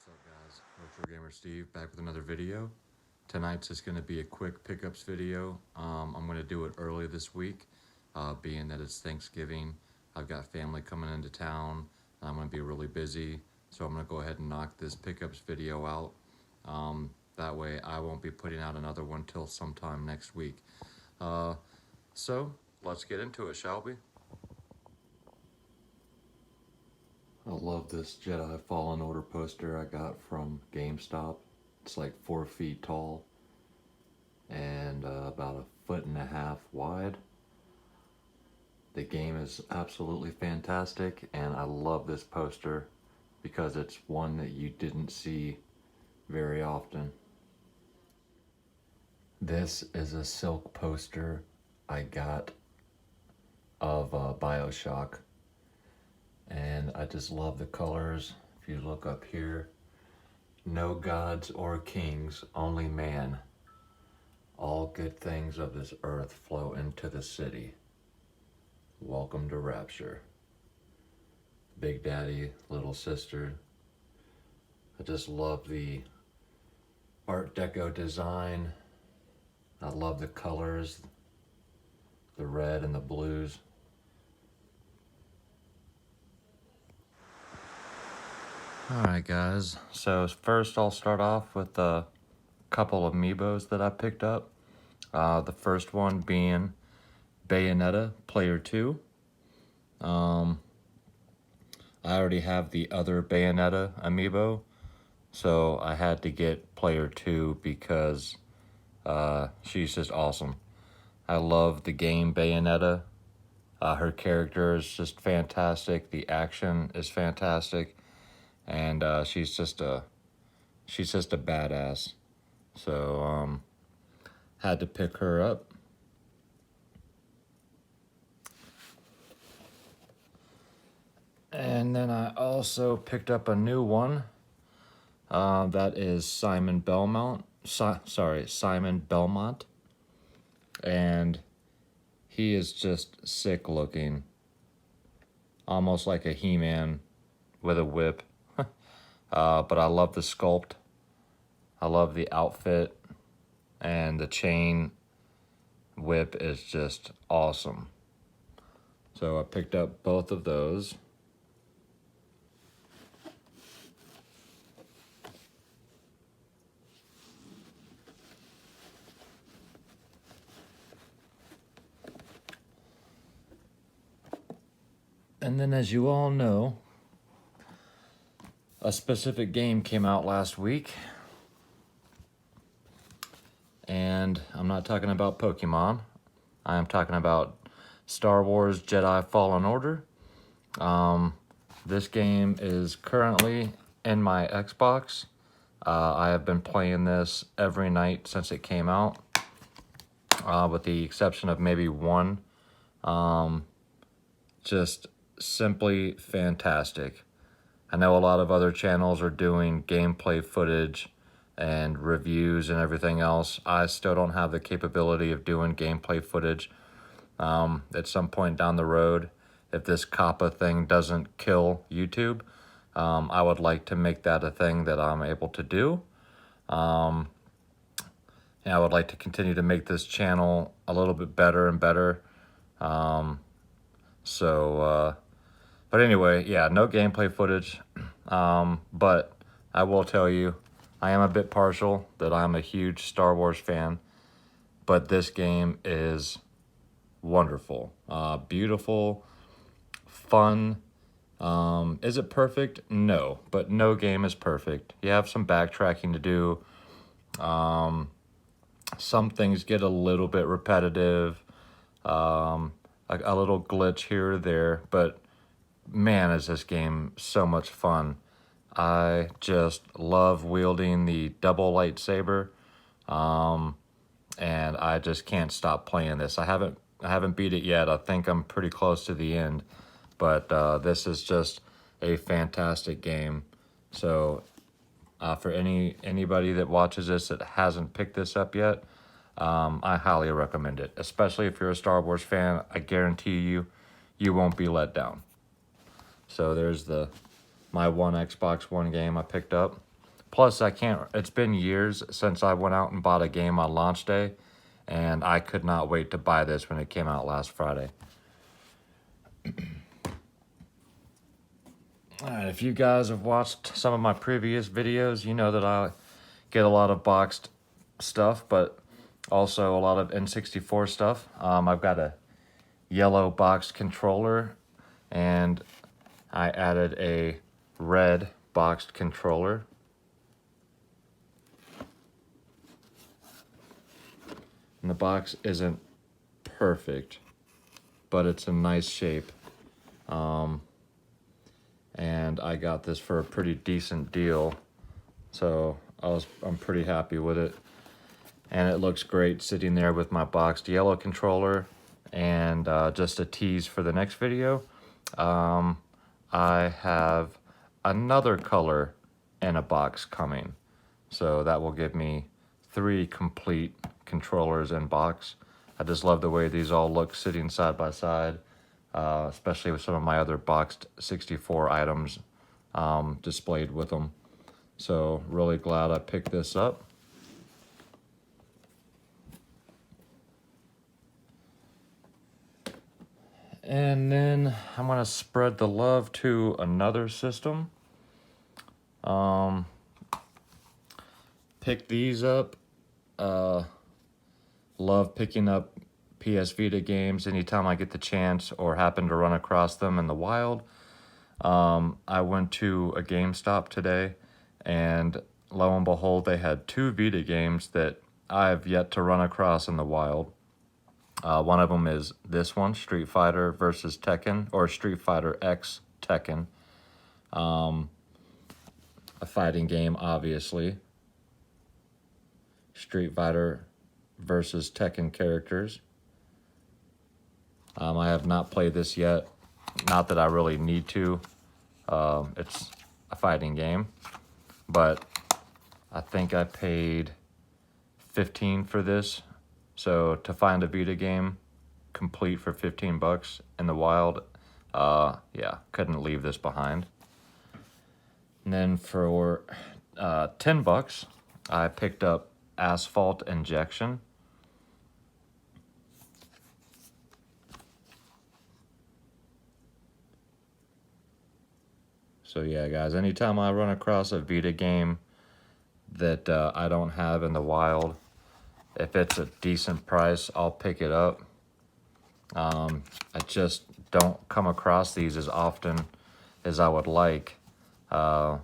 What's up guys, Retro Gamer Steve back with another video. Tonight's just going to be a quick pickups video. I'm going to do it early this week, being that it's Thanksgiving. I've got family coming into town and I'm going to be really busy, so I'm going to go ahead and knock this pickups video out. That way I won't be putting out another one till sometime next week. So let's get into it, shall we? I love this Jedi Fallen Order poster I got from GameStop. It's like 4 feet tall and about 1.5 feet wide. The game is absolutely fantastic, and I love this poster because it's one that you didn't see very often. This is a silk poster I got of BioShock. And I just love the colors. If you look up here, no gods or kings, only man. All good things of this earth flow into the city. Welcome to Rapture. Big Daddy, little sister. I just love the Art Deco design. I love the colors, the red and the blues. Alright guys, so first I'll start off with a couple of amiibos that I picked up. The first one being Bayonetta Player 2. I already have the other Bayonetta amiibo, so I had to get Player 2 because she's just awesome. I love the game Bayonetta. Her character is just fantastic. The action is fantastic. And she's just a badass. So had to pick her up. And then I also picked up a new one. That is Simon Belmont. Simon Belmont. And he is just sick looking. Almost like a He-Man with a whip. But I love the sculpt. I love the outfit. And the chain whip is just awesome. So I picked up both of those. And then, as you all know, a specific game came out last week. And I'm not talking about Pokemon. I am talking about Star Wars Jedi Fallen Order. This game is currently in my Xbox. I have been playing this every night since it came out, with the exception of maybe one. Just simply fantastic. I know a lot of other channels are doing gameplay footage and reviews and everything else. I still don't have the capability of doing gameplay footage. At some point down the road, if this COPPA thing doesn't kill YouTube, I would like to make that a thing that I'm able to do. And I would like to continue to make this channel a little bit better and better. But anyway, yeah, no gameplay footage. But I will tell you, I am a bit partial that I'm a huge Star Wars fan. But this game is wonderful, beautiful, fun. Is it perfect? No, but no game is perfect. You have some backtracking to do. Some things get a little bit repetitive, a little glitch here or there, but man, is this game so much fun. I just love wielding the double lightsaber, and I just can't stop playing this. I haven't beat it yet. I think I'm pretty close to the end, but this is just a fantastic game. So for anybody that watches this that hasn't picked this up yet, I highly recommend it. Especially if you're a Star Wars fan, I guarantee you won't be let down. So there's my one Xbox One game I picked up. Plus, it's been years since I went out and bought a game on launch day, and I could not wait to buy this when it came out last Friday. Alright, if you guys have watched some of my previous videos, you know that I get a lot of boxed stuff, but also a lot of N64 stuff. I've got a yellow boxed controller, and I added a red boxed controller. And the box isn't perfect, but it's a nice shape. And I got this for a pretty decent deal, so I'm pretty happy with it. And it looks great sitting there with my boxed yellow controller. And just a tease for the next video, I have another color in a box coming, so that will give me 3 complete controllers in box. I just love the way these all look sitting side by side, especially with some of my other boxed 64 items displayed with them. So really glad I picked this up. And then I'm gonna spread the love to another system. Pick these up. Love picking up PS Vita games anytime I get the chance or happen to run across them in the wild. I went to a GameStop today, and lo and behold, they had 2 Vita games that I've yet to run across in the wild. One of them is this one, Street Fighter versus Tekken, or Street Fighter X Tekken. A fighting game, obviously. Street Fighter versus Tekken characters. I have not played this yet. Not that I really need to. It's a fighting game. But I think I paid $15 for this. So to find a Vita game complete for $15 in the wild, yeah, couldn't leave this behind. And then for $10, I picked up Asphalt Injection. So yeah, guys, anytime I run across a Vita game that I don't have in the wild, if it's a decent price, I'll pick it up. I just don't come across these as often as I would like. So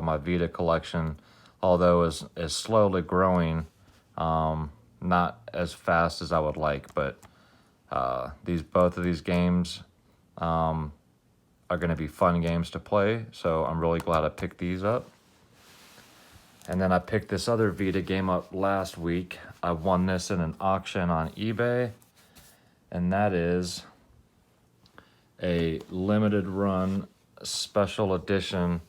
my Vita collection, although is slowly growing, not as fast as I would like, but both of these games are going to be fun games to play, so I'm really glad I picked these up. And then I picked this other Vita game up last week. I won this in an auction on eBay, and that is a limited run special edition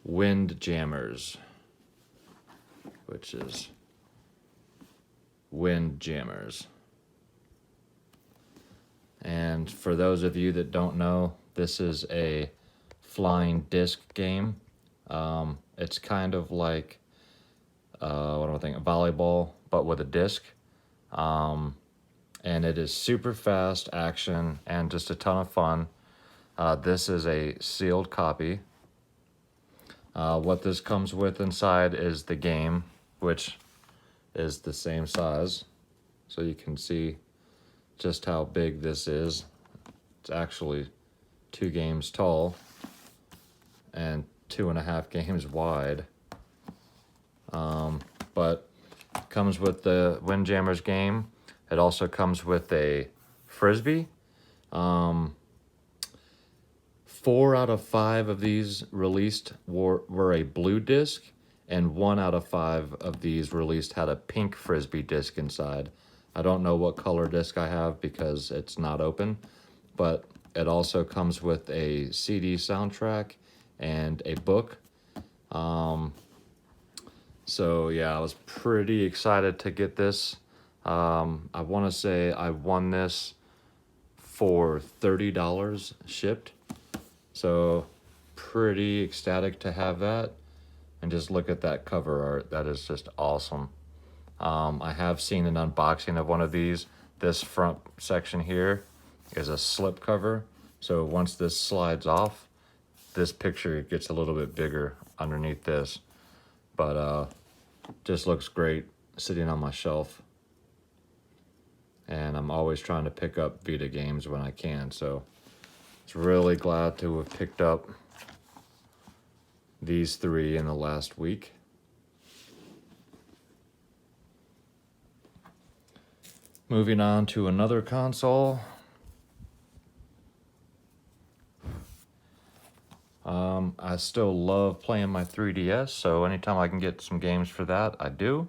Windjammers, which is Windjammers. And for those of you that don't know, this is a flying disc game. It's kind of like, what do I think, volleyball, but with a disc. And it is super fast action and just a ton of fun. This is a sealed copy. What this comes with inside is the game, which is the same size. So you can see just how big this is. It's actually 2 games tall and 2.5 games wide. But comes with the Windjammers game. It also comes with a Frisbee. 4 out of 5 of these released were a blue disc, and 1 out of 5 of these released had a pink Frisbee disc inside. I don't know what color disc I have because it's not open, but it also comes with a CD soundtrack and a book. So yeah, I was pretty excited to get this. I want to say I won this for $30 shipped. So pretty ecstatic to have that. And just look at that cover art. That is just awesome. I have seen an unboxing of one of these. This front section here is a slip cover. So once this slides off, this picture gets a little bit bigger underneath this. But just looks great sitting on my shelf. And I'm always trying to pick up Vita games when I can. So it's really glad to have picked up these 3 in the last week. Moving on to another console. I still love playing my 3DS, so anytime I can get some games for that, I do.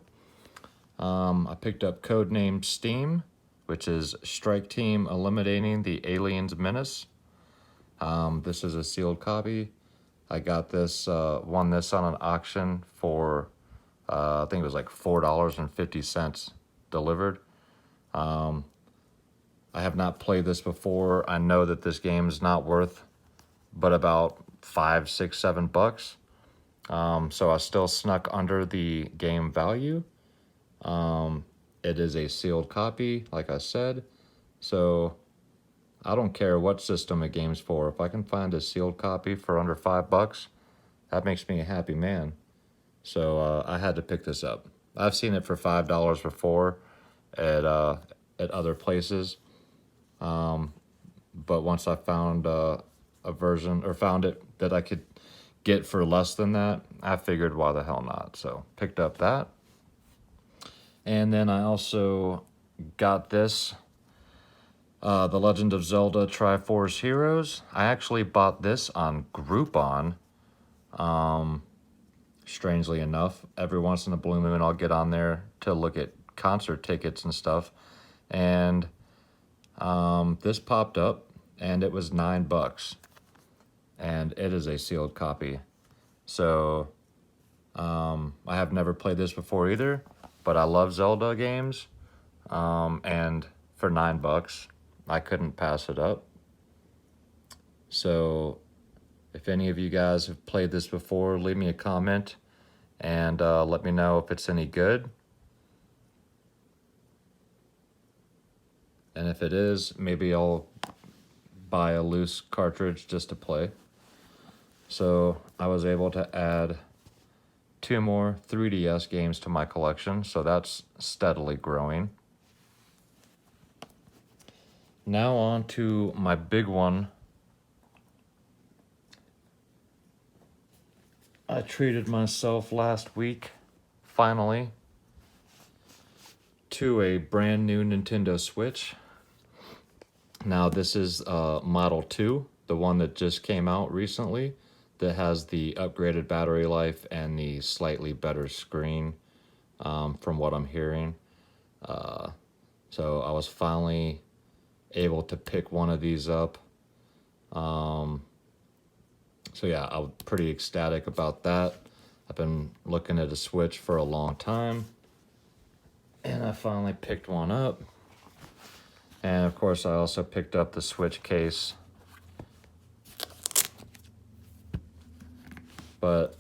I picked up Codename Steam, which is Strike Team Eliminating the Aliens Menace. This is a sealed copy. I got this, won this on an auction for, I think it was like $4.50 delivered. I have not played this before. I know that this game is not worth but about $5, $6, $7. So I still snuck under the game value. It is a sealed copy, like I said. So I don't care what system a game's for. If I can find a sealed copy for under $5, that makes me a happy man. So I had to pick this up. I've seen it for $5 before at other places. But once I found a version, or found it that I could get for less than that, I figured why the hell not. So picked up that. And then I also got this, The Legend of Zelda Triforce Heroes. I actually bought this on Groupon. Strangely enough, every once in a blue moon I'll get on there to look at concert tickets and stuff. And this popped up and it was $9. And it is a sealed copy. So I have never played this before either, but I love Zelda games. And for $9, I couldn't pass it up. So if any of you guys have played this before, leave me a comment and let me know if it's any good. And if it is, maybe I'll buy a loose cartridge just to play. So I was able to add 2 more 3DS games to my collection, so that's steadily growing. Now on to my big one. I treated myself last week, finally, to a brand new Nintendo Switch. Now this is Model 2, the one that just came out recently, that has the upgraded battery life and the slightly better screen, from what I'm hearing. So I was finally able to pick one of these up. So yeah, I was pretty ecstatic about that. I've been looking at a Switch for a long time, and I finally picked one up. And of course I also picked up the Switch case. But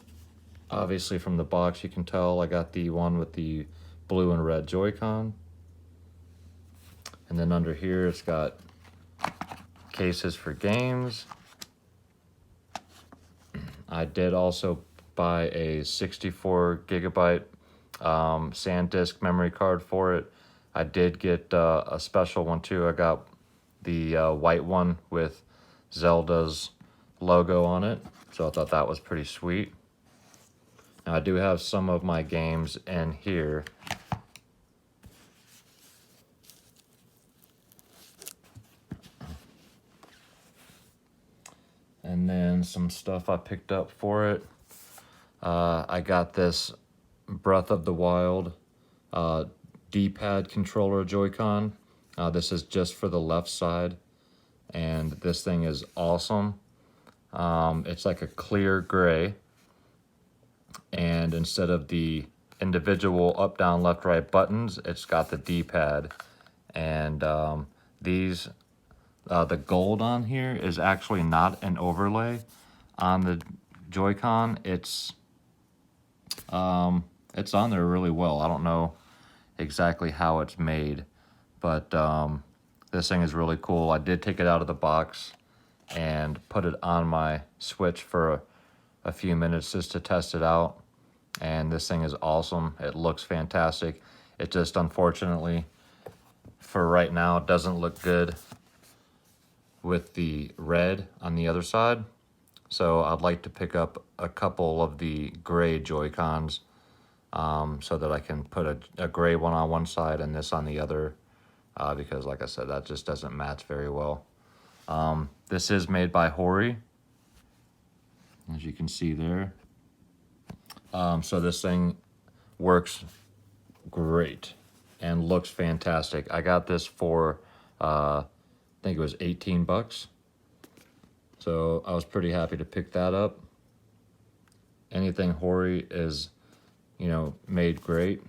obviously from the box you can tell I got the one with the blue and red Joy-Con. And then under here it's got cases for games. I did also buy a 64 gigabyte SanDisk memory card for it. I did get a special one too. I got the white one with Zelda's logo on it. So I thought that was pretty sweet. Now I do have some of my games in here. And then some stuff I picked up for it. I got this Breath of the Wild D-pad controller Joy-Con. This is just for the left side. And this thing is awesome. It's like a clear gray, and instead of the individual up, down, left, right buttons, it's got the D-pad. And these, the gold on here is actually not an overlay on the Joy-Con. It's It's on there really well. I don't know exactly how it's made, but this thing is really cool. I did take it out of the box and put it on my Switch for a few minutes just to test it out. And this thing is awesome. It looks fantastic. It just, unfortunately, for right now, doesn't look good with the red on the other side. So I'd like to pick up a couple of the gray Joy-Cons so that I can put a gray one on one side and this on the other, because like I said, that just doesn't match very well. This is made by Hori, as you can see there. So this thing works great and looks fantastic. I got this for, I think it was 18 bucks. So I was pretty happy to pick that up. Anything Hori is, you know, made great.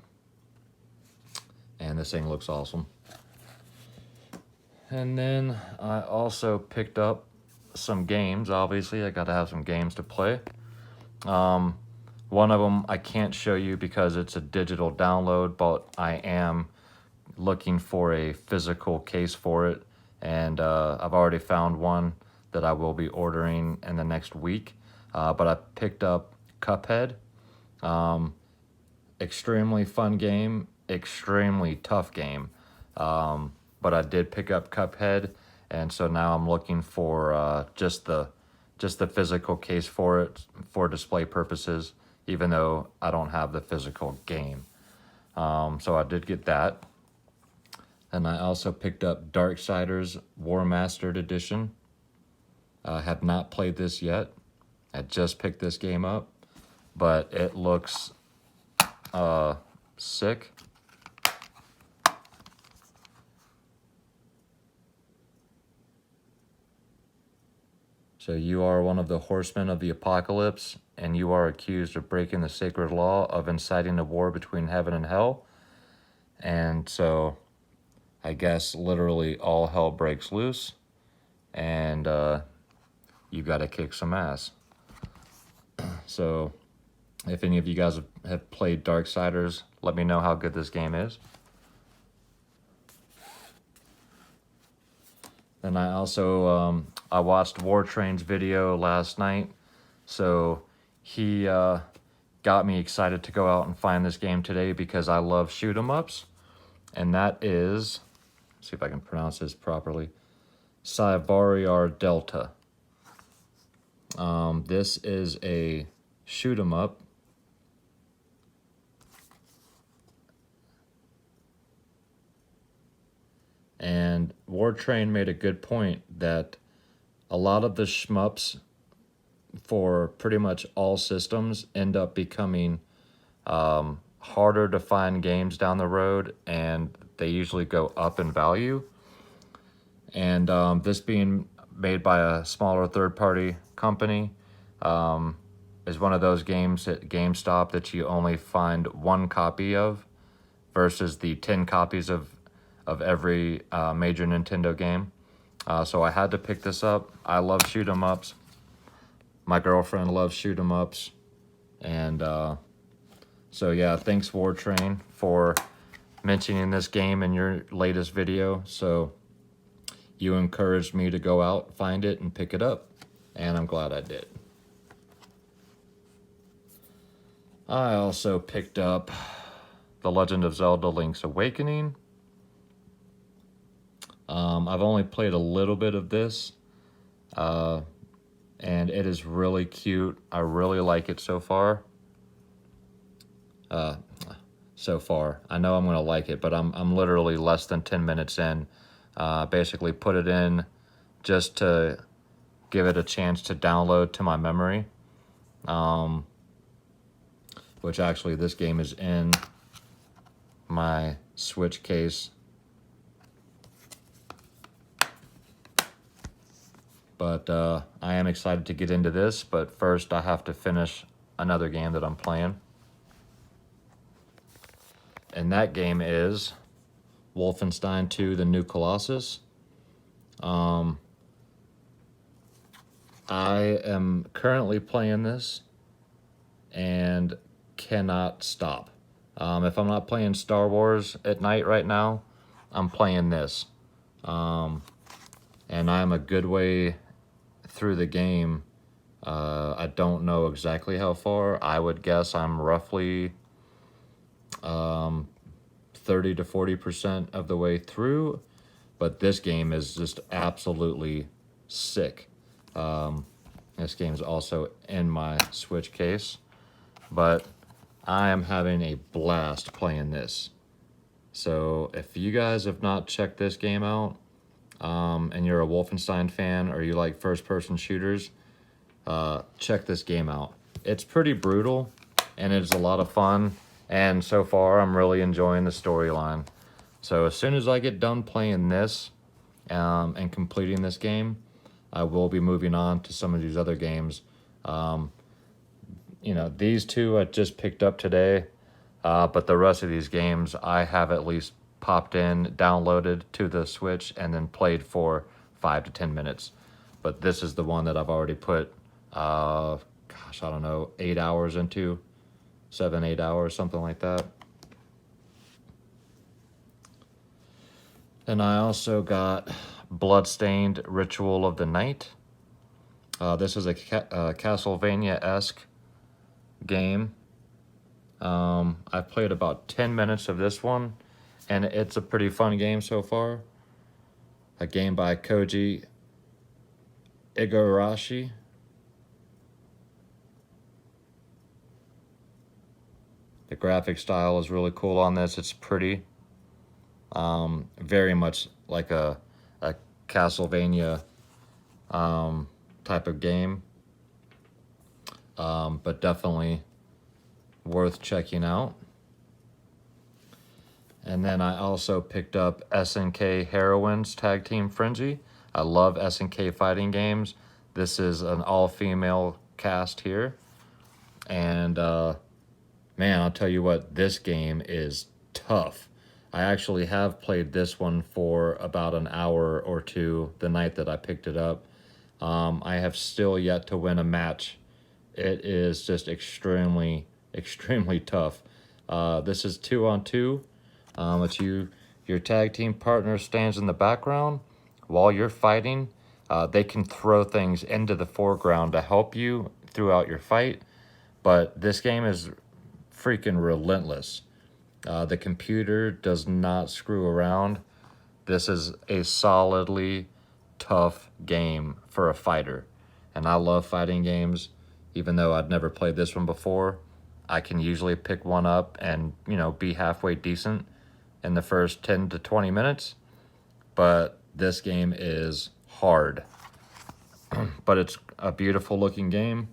And this thing looks awesome. And then I also picked up some games. Obviously, I got to have some games to play. One of them I can't show you because it's a digital download, but I am looking for a physical case for it. And I've already found one that I will be ordering in the next week. But I picked up Cuphead. Extremely fun game, extremely tough game. But I did pick up Cuphead, and so now I'm looking for just the physical case for it for display purposes, even though I don't have the physical game. So I did get that. And I also picked up Darksiders War Mastered Edition. I have not played this yet. I just picked this game up, but it looks sick. So you are one of the horsemen of the apocalypse, and you are accused of breaking the sacred law of inciting a war between heaven and hell. And so I guess literally all hell breaks loose, and you got to kick some ass. So if any of you guys have played Darksiders, let me know how good this game is. And I also, I watched War Train's video last night, so he got me excited to go out and find this game today because I love shoot 'em ups, and that is, let's see if I can pronounce this properly, Sivariar Delta. This is a shoot 'em up. And War Train made a good point that a lot of the shmups for pretty much all systems end up becoming harder to find games down the road, and they usually go up in value. And this being made by a smaller third-party company is one of those games at GameStop that you only find one copy of versus the 10 copies of every major Nintendo game. So I had to pick this up. I love shoot 'em ups. My girlfriend loves shoot 'em ups. And so yeah, thanks War Train for mentioning this game in your latest video. So you encouraged me to go out, find it, and pick it up. And I'm glad I did. I also picked up The Legend of Zelda Link's Awakening. I've only played a little bit of this, and it is really cute. I really like it so far. I know I'm gonna like it, but I'm literally less than 10 minutes in. Basically put it in just to give it a chance to download to my memory. Which actually this game is in my Switch case. But I am excited to get into this, but first I have to finish another game that I'm playing. And that game is Wolfenstein 2: The New Colossus. I am currently playing this and cannot stop. If I'm not playing Star Wars at night right now, I'm playing this. And I'm a good way through the game. I don't know exactly how far. I would guess I'm roughly 30 to 40% of the way through, but this game is just absolutely sick. This game's also in my Switch case, but I am having a blast playing this. So if you guys have not checked this game out, and you're a Wolfenstein fan or you like first-person shooters, check this game out. It's pretty brutal, and it's a lot of fun, and so far I'm really enjoying the storyline. So as soon as I get done playing this and completing this game, I will be moving on to some of these other games. You know, these two I just picked up today, but the rest of these games I have at least popped in, downloaded to the Switch, and then played for 5 to 10 minutes. But this is the one that I've already put, gosh, I don't know, 8 hours into, 7, 8 hours, something like that. And I also got Bloodstained Ritual of the Night. This is a Castlevania-esque game. I've played about 10 minutes of this one, and it's a pretty fun game so far. A game by Koji Igarashi. The graphic style is really cool on this. It's pretty. Very much like a Castlevania type of game. But definitely worth checking out. And then I also picked up SNK Heroines Tag Team Frenzy. I love SNK fighting games. This is an all-female cast here. And man, I'll tell you what, this game is tough. I actually have played this one for about an hour or two the night that I picked it up. I have still yet to win a match. It is just extremely, extremely tough. This is 2-on-2. It's your tag team partner stands in the background while you're fighting. They can throw things into the foreground to help you throughout your fight, but this game is freaking relentless. The computer does not screw around. This is a solidly tough game for a fighter, and I love fighting games. Even though I'd never played this one before, I can usually pick one up and, you know, be halfway decent in the first 10 to 20 minutes. But this game is hard. But it's a beautiful looking game.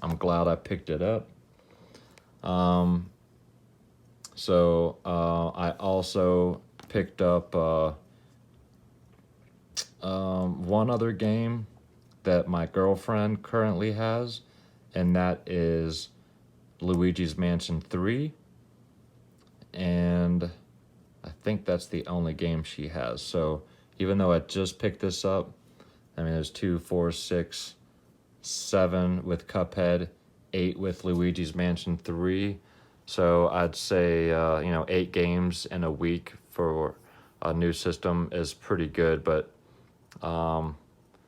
I'm glad I picked it up. So I also picked up one other game that my girlfriend currently has, and that is Luigi's Mansion 3. And I think that's the only game she has. So even though I just picked this up, I mean, there's 2, 4, 6, 7 with Cuphead, 8 with Luigi's Mansion 3. So I'd say, 8 games in a week for a new system is pretty good. But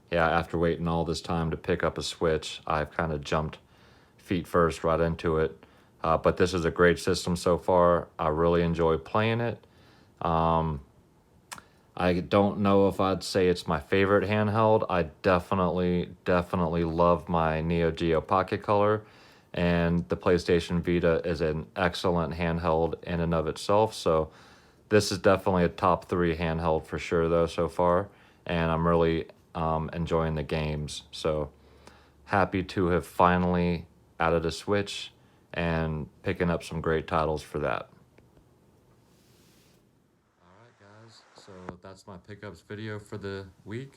yeah, after waiting all this time to pick up a Switch, I've kind of jumped feet first right into it. But this is a great system so far. I really enjoy playing it. I don't know if I'd say it's my favorite handheld. I definitely love my Neo Geo Pocket Color, and the PlayStation Vita is an excellent handheld in and of itself. So this is definitely a top 3 handheld for sure, though, so far, and I'm really enjoying the games. So happy to have finally added a Switch and picking up some great titles for that. Alright guys, so that's my pickups video for the week.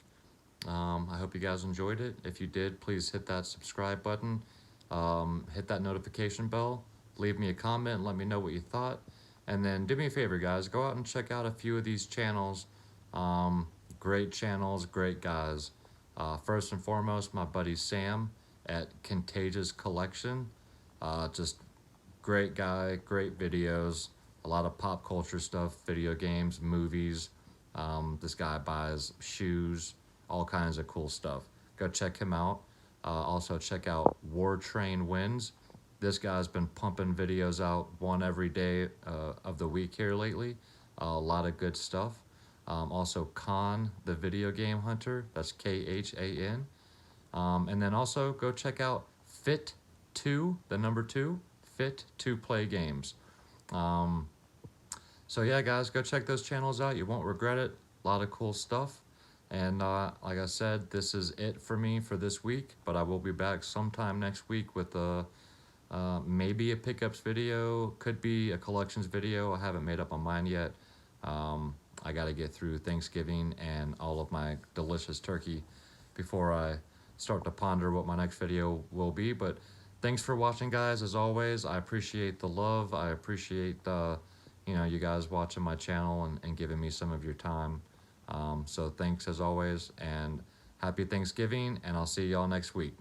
I hope you guys enjoyed it. If you did, please hit that subscribe button, hit that notification bell, leave me a comment and let me know what you thought. And then do me a favor guys, go out and check out a few of these channels. Great channels, great guys. First and foremost, my buddy Sam at Contagious Collection. Just Great guy, great videos, a lot of pop culture stuff, video games, movies. This guy buys shoes, all kinds of cool stuff. Go check him out. Also check out War Train Wins. This guy's been pumping videos out one every day of the week here lately. A lot of good stuff. Also Khan, the video game hunter. That's Khan. And then also go check out Fit2, the number 2, Fit to Play Games. So yeah, guys, go check those channels out. You won't regret it. A lot of cool stuff. And like I said, this is it for me for this week, but I will be back sometime next week with maybe a pickups video, could be a collections video. I haven't made up my mind yet. I got to get through Thanksgiving and all of my delicious turkey before I start to ponder what my next video will be. But thanks for watching, guys. As always, I appreciate the love. I appreciate you guys watching my channel and giving me some of your time. So thanks as always, and happy Thanksgiving, and I'll see y'all next week.